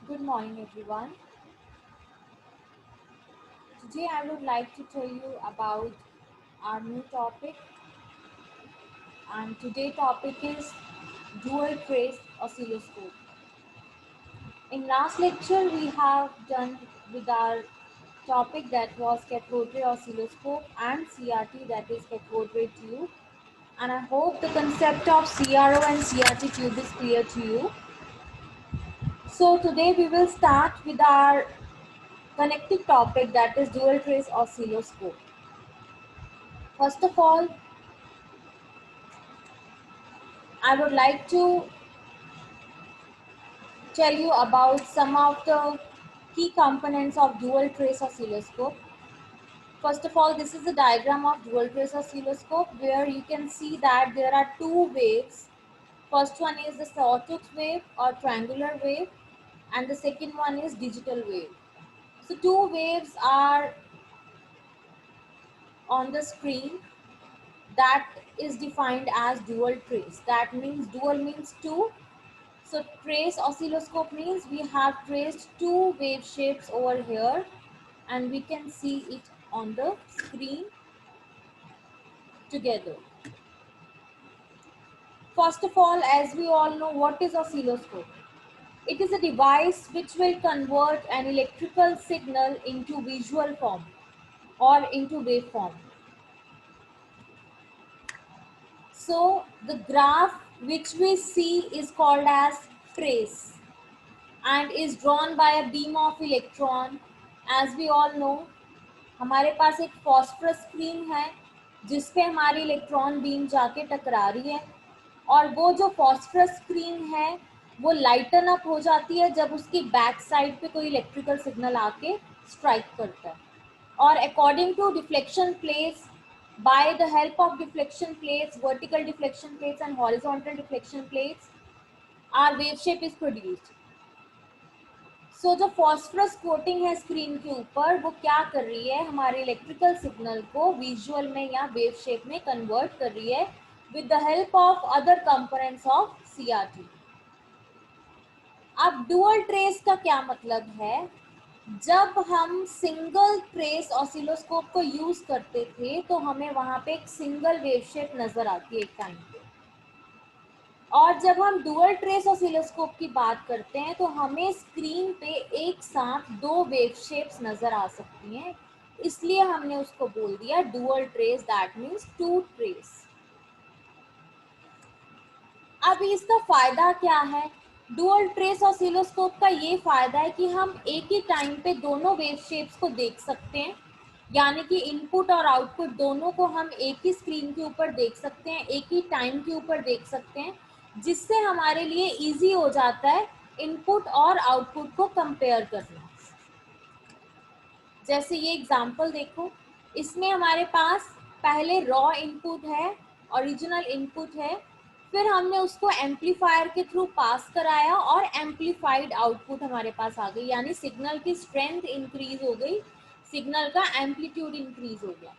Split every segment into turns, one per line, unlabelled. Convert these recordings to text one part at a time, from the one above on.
Good morning, everyone. Today, I would like to tell you about our new topic, and today's topic is dual trace oscilloscope. In last lecture, we have done with our topic that was cathode ray oscilloscope and CRT, that is cathode ray tube. And I hope the concept of CRO and CRT tube is clear to you. So today we will start with our connected topic, that is dual trace oscilloscope. First of all, I would like to tell you about some of the key components of dual trace oscilloscope. First of all, this is a diagram of dual trace oscilloscope where you can see that there are two waves. First one is the sawtooth wave or triangular wave, and the second one is digital wave. So two waves are on the screen that is defined as dual trace. That means dual means two. So trace oscilloscope means we have traced two wave shapes over here and we can see it on the screen together. First of all, as we all know, what is oscilloscope? It is a device which will convert an electrical signal into visual form or into waveform. So the graph which we see is called as trace and is drawn by a beam of electron. As we all know, हमारे पास एक phosphorus screen है जिस पे हमारी electron beam जाके टकरा रही है और वो जो फॉस्फरस स्क्रीन है वो लाइटन अप हो जाती है जब उसकी बैक साइड पे कोई इलेक्ट्रिकल सिग्नल आके स्ट्राइक करता है और according to deflection plates, by the help of deflection plates, vertical deflection plates and horizontal deflection plates, our wave shape is produced. सो जो फॉस्फरस कोटिंग है स्क्रीन के ऊपर वो क्या कर रही है, हमारे इलेक्ट्रिकल सिग्नल को विजुअल में या वेव शेप में कन्वर्ट कर रही है with the help of other components of CRT. अब डुअल ट्रेस का क्या मतलब है? जब हम सिंगल ट्रेस ऑसिलोस्कोप को यूज करते थे तो हमें वहां पे एक सिंगल वेव शेप नजर आती है एक टाइम पे, और जब हम डुअल ट्रेस ऑसिलोस्कोप की बात करते हैं तो हमें स्क्रीन पे एक साथ दो वेव शेप्स नजर आ सकती हैं, इसलिए हमने उसको बोल दिया dual trace, that means two trace. अब इसका फायदा क्या है? डुअल ट्रेस ऑसिलोस्कोप का ये फायदा है कि हम एक ही टाइम पे दोनों वेव शेप्स को देख सकते हैं, यानी कि इनपुट और आउटपुट दोनों को हम एक ही स्क्रीन के ऊपर देख सकते हैं, एक ही टाइम के ऊपर देख सकते हैं, जिससे हमारे लिए इजी हो जाता है इनपुट और आउटपुट को कंपेयर करना. जैसे ये एग्जांपल देखो, इसमें हमारे पास पहले रॉ इनपुट है, ओरिजिनल इनपुट है, फिर हमने उसको एम्पलीफायर के थ्रू पास कराया और एम्पलीफाइड आउटपुट हमारे पास आ गई, यानी सिग्नल की स्ट्रेंथ इंक्रीज हो गई, सिग्नल का एम्पलीट्यूड इंक्रीज हो गया.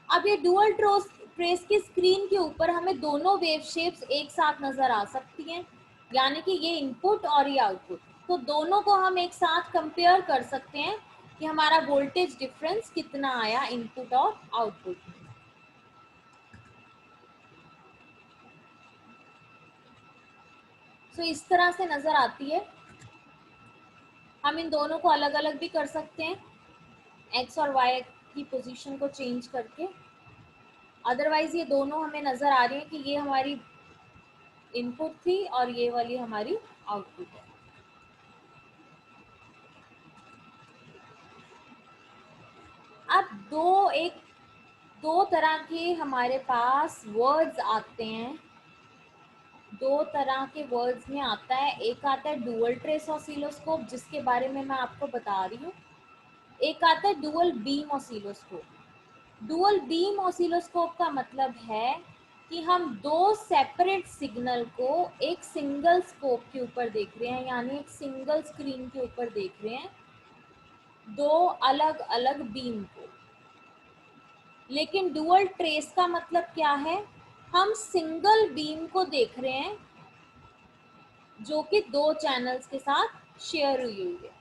अब ये डुअल ट्रेस की स्क्रीन के ऊपर हमें दोनों वेव शेप्स एक साथ नजर आ सकती हैं, यानी कि ये इनपुट और ये आउटपुट, तो दोनों को हम एक साथ कंपेयर कर सकते हैं कि हमारा वोल्टेज डिफरेंस कितना आया इनपुट और आउटपुट में. तो इस तरह से नजर आती है. हम इन दोनों को अलग अलग भी कर सकते हैं, एक्स और वाई की पोजीशन को चेंज करके. अदरवाइज ये दोनों हमें नजर आ रही है कि ये हमारी इनपुट थी और ये वाली हमारी आउटपुट है. अब दो तरह के हमारे पास वर्ड्स आते हैं, दो तरह के वर्ड्स में आता है. एक आता है डुअल ट्रेस ऑसिलोस्कोप, जिसके बारे में मैं आपको बता रही हूँ. एक आता है dual beam oscilloscope. Dual beam oscilloscope का मतलब है कि हम दो सेपरेट सिग्नल को एक सिंगल स्कोप के ऊपर देख रहे हैं, यानी एक सिंगल स्क्रीन के ऊपर देख रहे हैं, दो अलग अलग बीम को. लेकिन डुअल ट्रेस का मतलब क्या है? हम सिंगल बीम को देख रहे हैं जो कि दो चैनल्स के साथ शेयर हुई हुई है।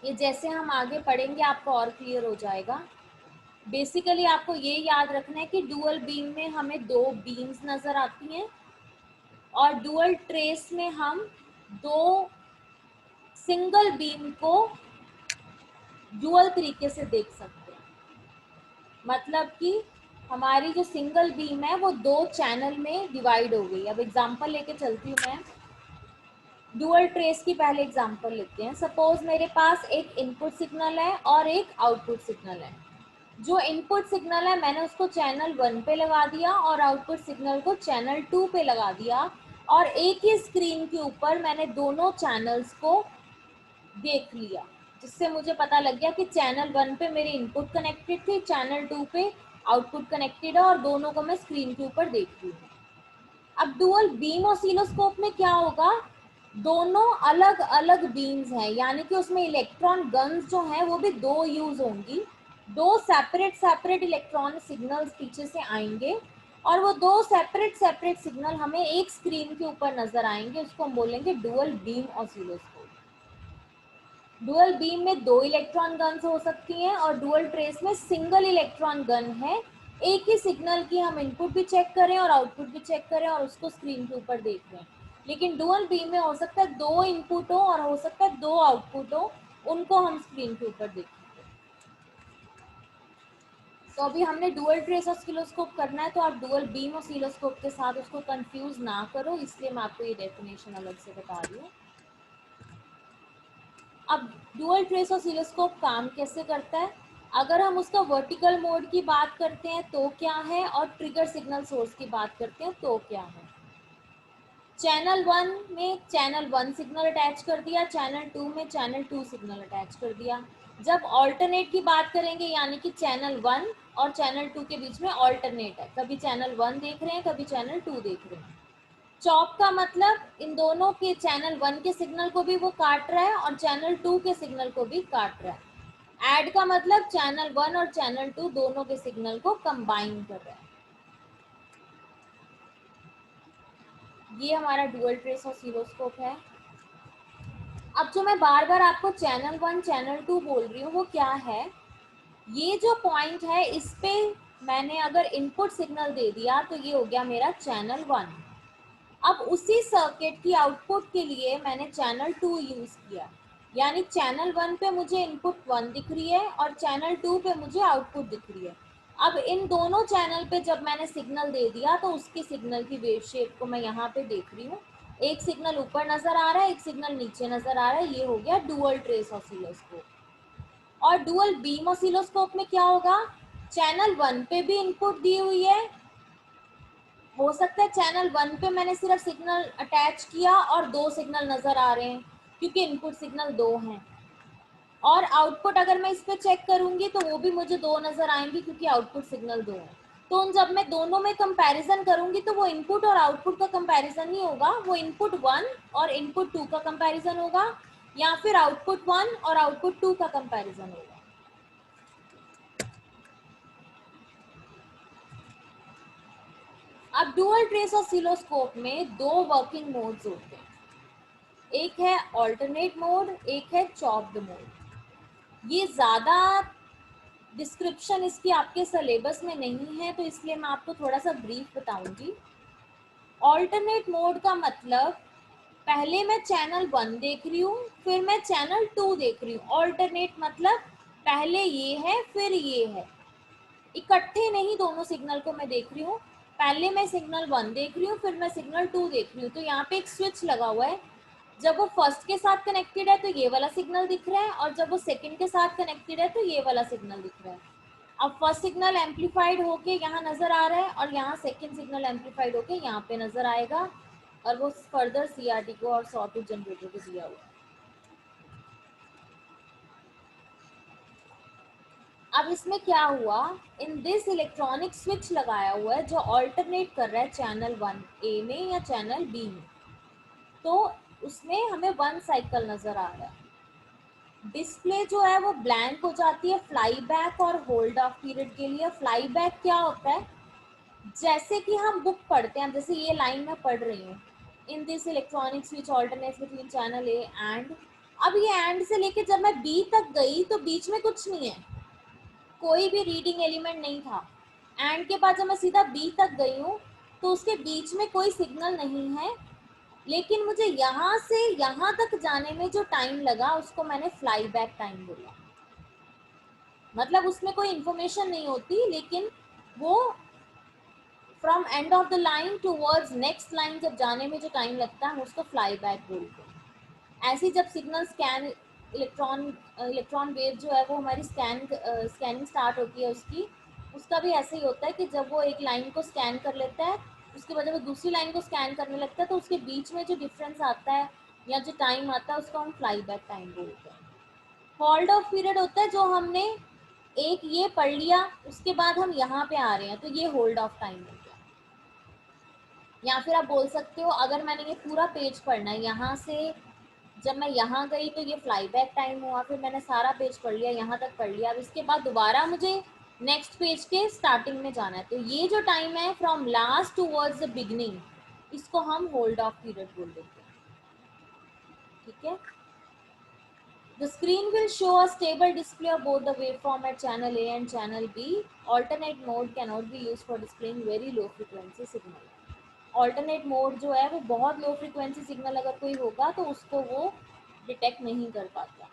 ये जैसे हम आगे पढ़ेंगे आपको और क्लियर हो जाएगा। बेसिकली आपको ये याद रखना है कि डुअल बीम में हमें दो बीम्स नजर आती हैं और डुअल ट्रेस में हम दो सिंगल बीम को डुअल तरीके से देख सकते हैं। मतलब कि हमारी जो सिंगल बीम है वो दो चैनल में डिवाइड हो गई। अब एग्जांपल लेके चलती हूँ मैं। डुअल ट्रेस की पहले एग्जांपल लेते हैं। सपोज मेरे पास एक इनपुट सिग्नल है और एक आउटपुट सिग्नल है। जो इनपुट सिग्नल है मैंने उसको चैनल 1 पे लगा दिया और आउटपुट सिग्नल को चैनल 2 पे लगा दिया और एक ही स्क्रीन के ऊपर मैंने दोनों चैनल्स को देख लिया, जिससे मुझे पता लग गया कि चैनल 1 पे मेरी इनपुट कनेक्टेड थी, चैनल 2 पे आउटपुट कनेक्टेड है और दोनों को मैं स्क्रीन के ऊपर देख रही हूँ। अब डुअल बीम ऑसिलोस्कोप में क्या होगा, दोनों अलग अलग बीम्स हैं, यानी कि उसमें इलेक्ट्रॉन गन्स जो हैं वो भी दो यूज होंगी। दो सेपरेट सेपरेट इलेक्ट्रॉन सिग्नल्स पीछे से आएंगे और वो दो सेपरेट सेपरेट सिग्नल हमें एक स्क्रीन के ऊपर नजर आएंगे। उसको हम बोलेंगे dual beam oscilloscope. Dual beam में दो इलेक्ट्रॉन गन्स हो सकती हैं और डुअल ट्रेस में सिंगल इलेक्ट्रॉन गन है। एक ही सिग्नल की हम इनपुट भी चेक करें और आउटपुट भी चेक करें और उसको स्क्रीन के ऊपर देख रहे हैं। लेकिन डुअल बीम में हो सकता है दो इनपुट हो और हो सकता है दो आउटपुट हो, उनको हम स्क्रीन के ऊपर देखें। तो अभी हमने डुअल ट्रेस ऑसिलोस्कोप करना है, तो आप डुअल बीम ऑसिलोस्कोप के साथ उसको कंफ्यूज ना करो, इसलिए मैं आपको ये डेफिनेशन अलग से बता रही हूँ। अब डुअल ट्रेस ऑसिलोस्कोप काम कैसे करता है, अगर हम उसका वर्टिकल मोड की बात करते हैं तो क्या है और ट्रिगर सिग्नल सोर्स की बात करते हैं तो क्या है। चैनल 1 में चैनल 1 सिग्नल अटैच कर दिया, चैनल 2 में चैनल 2 सिग्नल अटैच कर दिया। जब ऑल्टरनेट की बात करेंगे यानी कि चैनल 1 और चैनल 2 के बीच में ऑल्टरनेट है, कभी चैनल 1 देख रहे हैं कभी चैनल 2 देख रहे हैं। चॉप का मतलब इन दोनों के चैनल 1 के सिग्नल को भी वो काट रहा है और चैनल 2 के सिग्नल को भी काट रहा है। ऐड का मतलब चैनल 1 और चैनल 2 दोनों के सिग्नल को कंबाइन कर रहा है। ये हमारा डुअल ट्रेस ऑसिलोस्कोप है। अब जो मैं बार बार आपको चैनल 1 चैनल 2 बोल रही हूँ वो क्या है, ये जो पॉइंट है इस पे मैंने अगर इनपुट सिग्नल दे दिया तो ये हो गया मेरा चैनल 1। अब उसी सर्किट की आउटपुट के लिए मैंने चैनल 2 यूज किया, यानी चैनल 1 पे मुझे इनपुट 1 दिख रही है और चैनल 2 पे मुझे आउटपुट दिख रही है। अब इन दोनों चैनल पे जब मैंने सिग्नल दे दिया तो उसकी सिग्नल की वेव शेप को मैं यहाँ पे देख रही हूँ। एक सिग्नल ऊपर नजर आ रहा है, एक सिग्नल नीचे नजर आ रहा है। ये हो गया डुअल ट्रेस ऑसिलोस्कोप। और डुअल बीम ऑसिलोस्कोप में क्या होगा, चैनल 1 पे भी इनपुट दी हुई है, हो सकता है चैनल 1 पे मैंने सिर्फ सिग्नल अटैच किया और दो सिग्नल नजर आ रहे हैं क्योंकि इनपुट सिग्नल दो हैं। और आउटपुट अगर मैं इस पे चेक करूंगी तो वो भी मुझे दो नजर आएंगी क्योंकि आउटपुट सिग्नल दो है। तो उन जब मैं दोनों में कंपैरिजन करूंगी तो वो इनपुट और आउटपुट का कंपैरिजन नहीं होगा, वो इनपुट 1 और इनपुट 2 का कंपैरिजन होगा या फिर आउटपुट 1 और आउटपुट 2 का कंपैरिजन होगा। अब डुअल ट्रेस ऑसिलोस्कोप में दो वर्किंग मोड्स होते हैं, एक है ऑल्टरनेट मोड, एक है चॉप्ड मोड। ये ज़्यादा डिस्क्रिप्शन इसकी आपके सिलेबस में नहीं है तो इसलिए मैं आपको थोड़ा सा ब्रीफ बताऊंगी। ऑल्टरनेट मोड का मतलब पहले मैं चैनल 1 देख रही हूँ फिर मैं चैनल 2 देख रही हूँ। ऑल्टरनेट मतलब पहले ये है फिर ये है, इकट्ठे नहीं दोनों सिग्नल को मैं देख रही हूँ। पहले मैं सिग्नल 1 देख रही हूँ फिर मैं सिग्नल 2 देख रही हूँ। तो यहाँ पे एक स्विच लगा हुआ है, जब वो फर्स्ट के साथ कनेक्टेड है तो ये वाला सिग्नल दिख रहा है और जब वो सेकंड के साथ कनेक्टेड है तो ये वाला सिग्नल दिख रहा है। अब फर्स्ट सिग्नल एम्पलीफाइड होके यहाँ नजर आ रहा है और यहाँ सेकंड सिग्नल एम्पलीफाइड होके यहाँ पे नजर आएगा और वो फर्दर सीआरटी को और सॉटूथ जनरेटर को दिया हुआ है। अब इसमें क्या हुआ, इन दिस इलेक्ट्रॉनिक स्विच लगाया हुआ है जो ऑल्टरनेट कर रहा है चैनल 1 ए में या चैनल बी में। तो उसमें हमें 1 साइकिल नजर आ रहा है। डिस्प्ले जो है वो ब्लैंक हो जाती है फ्लाई बैक और होल्ड ऑफ पीरियड के लिए। फ्लाई बैक क्या होता है, जैसे कि हम बुक पढ़ते हैं, जैसे ये लाइन मैं पढ़ रही हूँ in this electronic switch alternates between channel A and. अब ये एंड से लेके जब मैं बी तक गई तो बीच में कुछ नहीं है, कोई भी रीडिंग एलिमेंट नहीं था। एंड के बाद जब मैं सीधा बी तक गई हूँ तो उसके बीच में कोई सिग्नल नहीं है, लेकिन मुझे यहाँ से यहाँ तक जाने में जो टाइम लगा उसको मैंने फ्लाई बैक टाइम बोला। मतलब उसमें कोई इंफॉर्मेशन नहीं होती, लेकिन वो from end of the line towards next line जब जाने में जो टाइम लगता है हम उसको फ्लाई बैक बोलते हैं। ऐसे ही जब सिग्नल स्कैन इलेक्ट्रॉन वेव जो है वो हमारी स्कैनिंग स्टार्ट होती है उसका भी ऐसे ही होता है कि जब वो एक लाइन को स्कैन कर लेता है, उसके बाद जब वो दूसरी लाइन को स्कैन करने लगता है तो उसके बीच में जो डिफरेंस आता है या जो टाइम आता है उसको हम फ्लाई बैक टाइम बोलते हैं। होल्ड ऑफ पीरियड होता है जो हमने एक ये पढ़ लिया उसके बाद हम यहाँ पे आ रहे हैं तो ये होल्ड ऑफ टाइम हो गया। या फिर आप बोल सकते हो अगर मैंने ये पूरा पेज पढ़ना है, यहाँ से जब मैं यहाँ गई तो ये फ्लाई बैक टाइम हुआ, फिर मैंने सारा पेज पढ़ लिया, यहाँ तक पढ़ लिया, अब इसके बाद दोबारा मुझे नेक्स्ट पेज के स्टार्टिंग में जाना है, तो ये जो टाइम है from last towards the beginning, इसको हम होल्ड ऑफ पीरियड बोल देते हैं। ठीक है। The screen will show a stable display of both the waveform at channel A and channel B. Alternate mode cannot be used for displaying very low frequency signal. Alternate mode जो है वो बहुत low frequency signal अगर कोई होगा तो उसको वो डिटेक्ट नहीं कर पाता।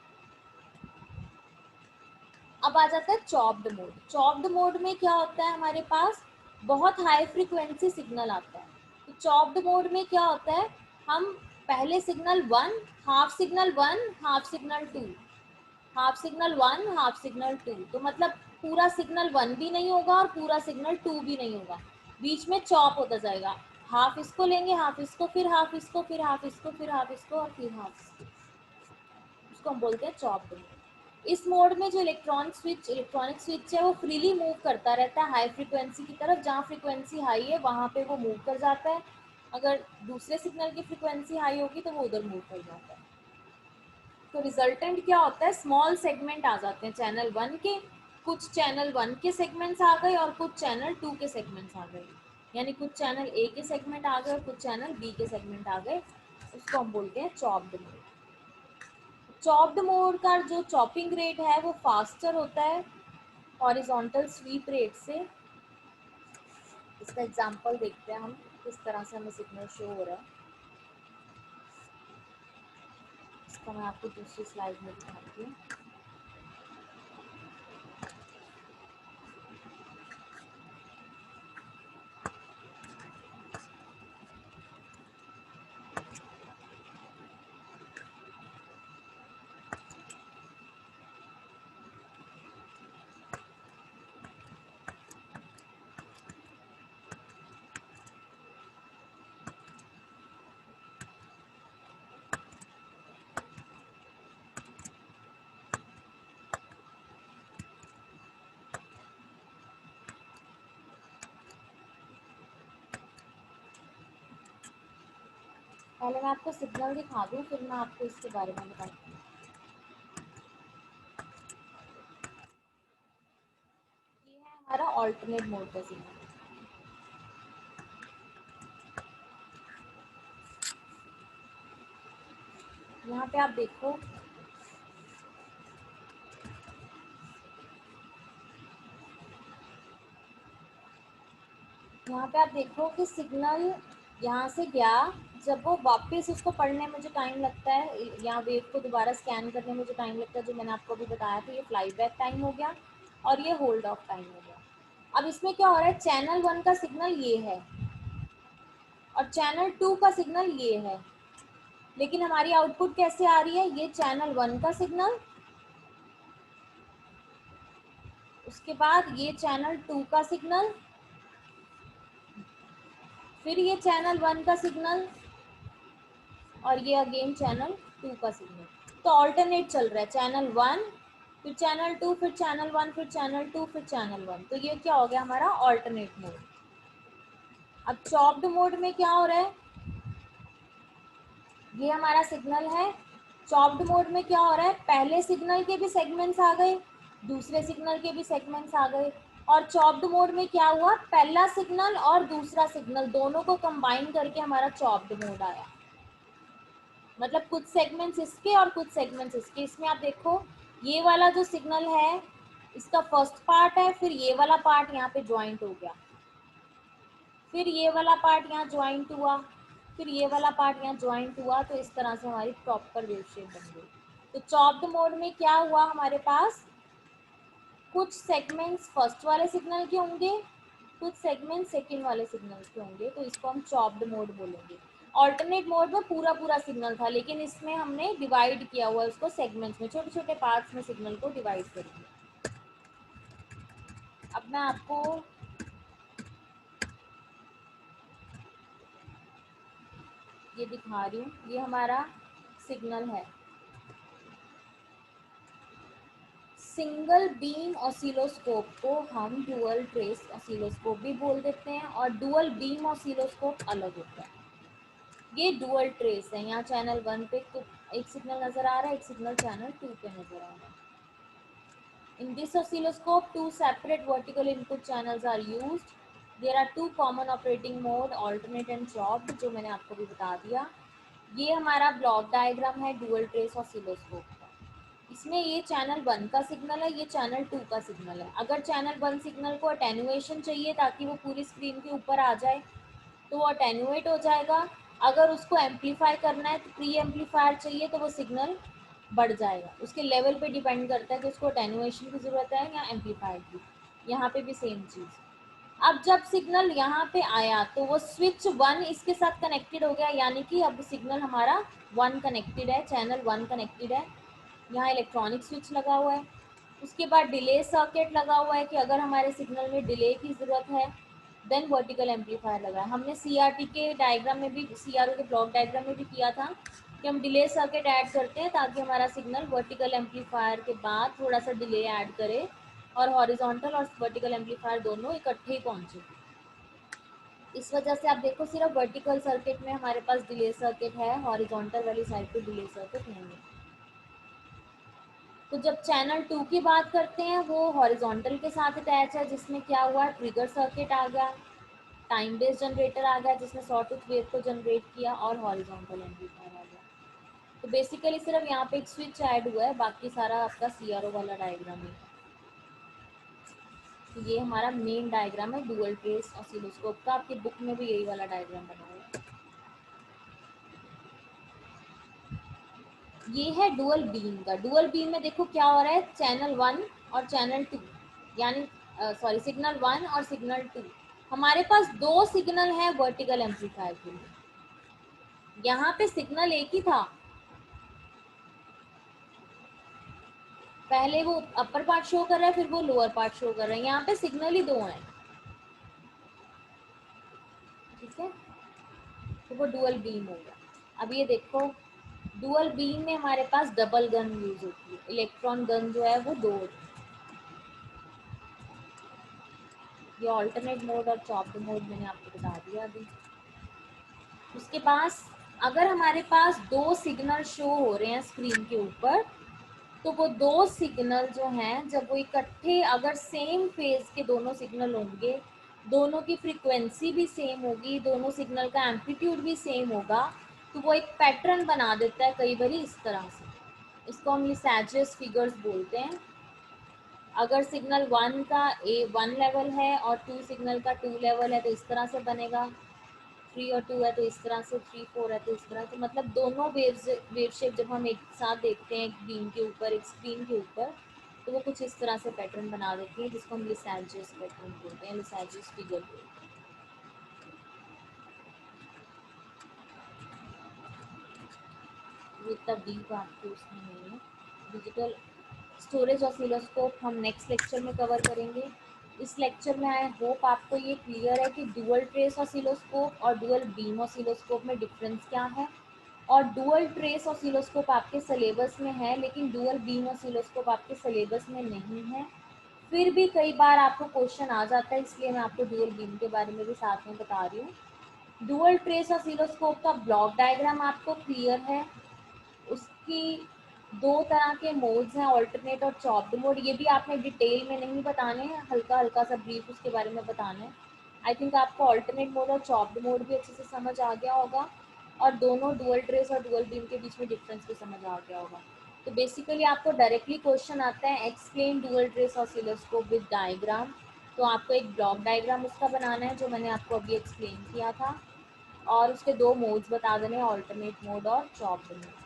अब आ जाता है चॉप्ड मोड। चॉप्ड मोड में क्या होता है, हमारे पास बहुत हाई फ्रिक्वेंसी सिग्नल आता है। तो चॉप्ड मोड में क्या होता है, हम पहले signal one, half signal one, half signal two, half signal one, half signal two, तो मतलब पूरा सिग्नल वन भी नहीं होगा और पूरा सिग्नल टू भी नहीं होगा, बीच में चॉप होता जाएगा। हाफ इसको लेंगे, हाफ इसको, फिर हाफ इसको, फिर हाफ इसको, फिर हाफ इसको और फिर हाफ इसको, उसको हम बोलते हैं चॉप्ड मोड। इस मोड में जो इलेक्ट्रॉनिक स्विच है वो फ्रीली मूव करता रहता है हाई फ्रिक्वेंसी की तरफ, जहाँ फ्रिक्वेंसी हाई है वहाँ पे वो मूव कर जाता है, अगर दूसरे सिग्नल की फ्रिक्वेंसी हाई होगी तो वो उधर मूव कर जाता है। तो रिजल्टेंट क्या होता है, स्मॉल सेगमेंट आ जाते हैं चैनल वन के, कुछ चैनल वन के सेगमेंट्स आ गए और कुछ चैनल टू के सेगमेंट्स आ गए, यानी कुछ चैनल ए के सेगमेंट आ गए और कुछ चैनल बी के सेगमेंट आ गए, उसको हम बोलते हैं चॉप्ड मोड। चॉप्ड मोड का जो चॉपिंग रेट है वो फास्टर होता है हॉरिजॉन्टल स्वीप रेट से। इसका एग्जांपल देखते हैं हम किस तरह से हमें सिग्नल शो हो रहा है। इसका मैं आपको दूसरी स्लाइड में दिखाती हूँ। पहले मैं आपको सिग्नल दिखा दूँ फिर मैं आपको इसके बारे में बताती हूँ। ये है हमारा ऑल्टरनेट मोड का सिग्नल। यहाँ पे आप देखो, यहाँ पे आप देखो कि सिग्नल यहाँ से गया, जब वो वापस उसको पढ़ने में जो टाइम लगता है, यहाँ वेव को दोबारा स्कैन करने में जो टाइम लगता है, जो मैंने आपको अभी बताया था, ये फ्लाई बैक टाइम हो गया और ये होल्ड ऑफ टाइम हो गया। अब इसमें क्या हो रहा है, चैनल वन का सिग्नल ये है और चैनल टू का सिग्नल ये है, लेकिन हमारी आउटपुट कैसे आ रही है, ये चैनल वन का सिग्नल, उसके बाद ये चैनल टू का सिग्नल, फिर ये चैनल वन का सिग्नल और ये अगेन चैनल टू का सिग्नल। तो ऑल्टरनेट चल रहा है, चैनल वन फिर चैनल टू फिर चैनल वन फिर चैनल टू फिर चैनल वन, तो ये क्या हो गया हमारा ऑल्टरनेट मोड। अब चॉप्ड मोड में क्या हो रहा है, ये हमारा सिग्नल है। चॉप्ड मोड में क्या हो रहा है, पहले सिग्नल के भी सेगमेंट्स आ गए, दूसरे सिग्नल के भी सेगमेंट्स आ गए और चॉप्ड मोड में क्या हुआ, पहला सिग्नल और दूसरा सिग्नल दोनों को कंबाइन करके हमारा चॉप्ड मोड आया। मतलब कुछ सेगमेंट्स इसके और कुछ सेगमेंट्स इसके। इसमें आप देखो ये वाला जो सिग्नल है इसका फर्स्ट पार्ट है, फिर ये वाला पार्ट यहाँ पे ज्वाइंट हो गया, फिर ये वाला पार्ट यहाँ ज्वाइंट हुआ, फिर ये वाला पार्ट यहाँ ज्वाइंट हुआ, तो इस तरह से हमारी प्रॉपर वेव शेप बन गई। तो चॉप्ड मोड में क्या हुआ, हमारे पास कुछ सेगमेंट्स फर्स्ट वाले सिग्नल के होंगे, कुछ सेगमेंट सेकंड वाले सिग्नल के होंगे, तो इसको हम चॉप्ड मोड बोलेंगे। ऑल्टरनेट मोड में पूरा पूरा सिग्नल था, लेकिन इसमें हमने डिवाइड किया हुआ है उसको सेगमेंट्स में, छोटे छोटे पार्ट्स में सिग्नल को डिवाइड कर दिया। अब मैं आपको ये दिखा रही हूँ, ये हमारा सिग्नल है। सिंगल बीम ऑसिलोस्कोप को हम डुअल ट्रेस ऑसिलोस्कोप भी बोल देते हैं, और डुअल बीम ऑसिलोस्कोप अलग होता है। ये डुअल ट्रेस है, यहाँ चैनल 1 पे तो एक सिग्नल नजर आ रहा है, एक सिग्नल चैनल 2 पे नजर आ रहा है। In this oscilloscope, two separate vertical input channels are used. There are two common operating mode, alternate and chopped, जो मैंने आपको भी बता दिया। ये हमारा ब्लॉक डायग्राम है डुअल ट्रेस ऑसिलोस्कोप का। इसमें ये चैनल 1 का सिग्नल है, ये चैनल 2 का सिग्नल है। अगर चैनल 1 सिग्नल को अटेन्युएशन चाहिए ताकि वो पूरी स्क्रीन के ऊपर आ जाए तो वो अटेन्युएट हो जाएगा। अगर उसको एम्पलीफाई करना है तो प्री एम्पलीफायर चाहिए तो वो सिग्नल बढ़ जाएगा। उसके लेवल पे डिपेंड करता है कि उसको अटेन्युएशन की ज़रूरत है या एम्पलीफायर की। यहाँ पे भी सेम चीज़। अब जब सिग्नल यहाँ पे आया तो वो स्विच 1 इसके साथ कनेक्टेड हो गया, यानी कि अब सिग्नल हमारा 1 कनेक्टेड है, चैनल 1 कनेक्टेड है। यहाँ इलेक्ट्रॉनिक स्विच लगा हुआ है। उसके बाद डिले सर्किट लगा हुआ है कि अगर हमारे सिग्नल में डिले की ज़रूरत है देन वर्टिकल एम्पलीफायर लगा है। हमने सीआरटी के डायग्राम में भी, सीआरओ के ब्लॉक डायग्राम में भी किया था कि हम डिले सर्किट ऐड करते हैं ताकि हमारा सिग्नल वर्टिकल एम्पलीफायर के बाद थोड़ा सा डिले ऐड करे और हॉरिजॉन्टल और वर्टिकल एम्पलीफायर दोनों इकट्ठे ही पहुंचे। इस वजह से आप देखो सिर्फ वर्टिकल सर्किट में हमारे पास डिले सर्किट है, हॉरिजॉन्टल वाली साइड पे डिले सर्किट नहीं है। तो जब चैनल 2 की बात करते हैं वो हॉरिजॉन्टल के साथ अटैच है, जिसमें क्या हुआ, ट्रिगर सर्किट आ गया, टाइम बेस्ड जनरेटर आ गया जिसने सॉटूथ वेव को जनरेट किया, और हॉरिजॉन्टल एम्पलीफायर आ गया। तो बेसिकली सिर्फ यहाँ पे एक स्विच ऐड हुआ है, बाकी सारा आपका सीआरओ वाला डायग्राम है। तो ये हमारा मेन डायग्राम है डुअल ट्रेस ऑसिलोस्कोप का। आपकी बुक में भी यही वाला डायग्राम बना हुआ है। ये है डुअल बीम का। डुअल बीम में देखो क्या हो रहा है, चैनल 1 और चैनल 2, यानी सॉरी सिग्नल 1 और सिग्नल 2, हमारे पास दो सिग्नल है वर्टिकल एम्पलीफायर के लिए। यहाँ पे सिग्नल एक ही था, पहले वो अपर पार्ट शो कर रहा है फिर वो लोअर पार्ट शो कर रहा है। यहाँ पे सिग्नल ही दो हैं, ठीक है, तो वो डुअल बीम हो गया। अब ये देखो डुअल बीम में हमारे पास डबल गन यूज होती है, इलेक्ट्रॉन गन जो है वो दो होती है। ये ऑल्टरनेट मोड और चॉप्ड मोड मैंने आपको बता दिया अभी। उसके पास अगर हमारे पास दो सिग्नल शो हो रहे हैं स्क्रीन के ऊपर, तो वो दो सिग्नल जो हैं जब वो इकट्ठे अगर सेम फेज के दोनों सिग्नल होंगे, दोनों की फ्रीक्वेंसी भी सेम होगी, दोनों सिग्नल का एम्पलीट्यूड भी सेम होगा, तो वो एक पैटर्न बना देता है कई बार इस तरह से। इसको हम लिसैजियस फिगर्स बोलते हैं। अगर सिग्नल 1 का A1 लेवल है और 2 सिग्नल का 2 लेवल है तो इस तरह से बनेगा, 3 और 2 है तो इस तरह से, 3 4 है तो इस तरह से। मतलब दोनों वेव शेप जब हम एक साथ देखते हैं एक बीम के ऊपर, एक स्क्रीन के ऊपर, तो वो कुछ इस तरह से पैटर्न बना देती है जिसको हम लिसैजियस पैटर्न बोलते हैं, लिसैजियस फिगर बोलते हैं। वो इतना डीप आपको उसमें नहीं है। डिजिटल स्टोरेज ऑसिलोस्कोप हम नेक्स्ट लेक्चर में कवर करेंगे। इस लेक्चर में आई होप आपको ये क्लियर है कि डुअल ट्रेस ऑसिलोस्कोप और डुअल बीम ऑसिलोस्कोप में डिफरेंस क्या है। और डुअल ट्रेस ऑसिलोस्कोप आपके सिलेबस में है लेकिन डुअल बीम ऑसिलोस्कोप आपके सिलेबस में नहीं है। फिर भी कई बार आपको क्वेश्चन आ जाता है, इसलिए मैं आपको डुअल बीम के बारे में भी साथ में बता रही हूँ। डुअल ट्रेस ऑसिलोस्कोप का ब्लॉक डायग्राम आपको क्लियर है, उसकी दो तरह के मोड्स हैं, ऑल्टरनेट और चॉप्ड मोड। ये भी आपने डिटेल में नहीं बताने हैं, हल्का हल्का सा ब्रीफ उसके बारे में बताना है। आई थिंक आपको ऑल्टरनेट मोड और चॉप्ड मोड भी अच्छे से समझ आ गया होगा, और दोनों डुअल ट्रेस और डुअल बीम के बीच में डिफरेंस भी समझ आ गया होगा। तो बेसिकली आपको डायरेक्टली क्वेश्चन आता है explain dual trace oscilloscope with diagram. तो आपको एक ब्लॉक डायग्राम उसका बनाना है, जो मैंने आपको अभी एक्सप्लेन किया था, और उसके दो मोड्स बता देने हैं, ऑल्टरनेट मोड और chopped mode.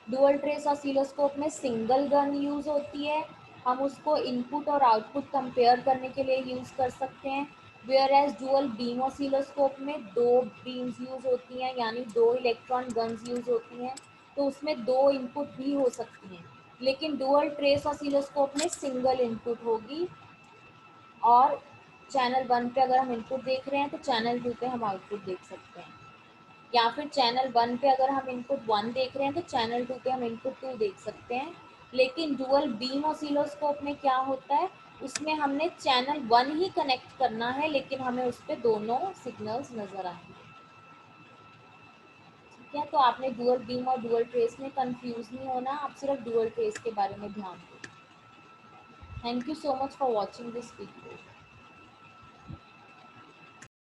Dual trace oscilloscope में सिंगल गन यूज़ होती है, हम उसको इनपुट और आउटपुट कंपेयर करने के लिए यूज़ कर सकते हैं। Where as dual beam oscilloscope में दो बीम्स यूज़ होती हैं, यानी दो इलेक्ट्रॉन गन्स यूज़ होती हैं, तो उसमें दो इनपुट भी हो सकती हैं। लेकिन डुअल ट्रेस ऑसिलोस्कोप में सिंगल इनपुट होगी, और चैनल वन पे अगर हम इनपुट देख रहे हैं तो चैनल टू पे हम आउटपुट देख सकते हैं, या फिर चैनल वन पे अगर हम इनपुट वन देख रहे हैं तो चैनल टू पे हम इनपुट टू देख सकते हैं। लेकिन डुअल बीम ऑसिलोस्कोप में क्या होता है, उसमें हमने चैनल वन ही कनेक्ट करना है, लेकिन हमें उस पर दोनों सिग्नल्स नजर आएंगे। ठीक है, तो आपने डुअल बीम और डुअल ट्रेस में कंफ्यूज नहीं होना, आप सिर्फ डुअल ट्रेस के बारे में ध्यान दो। Thank you so much for watching this video.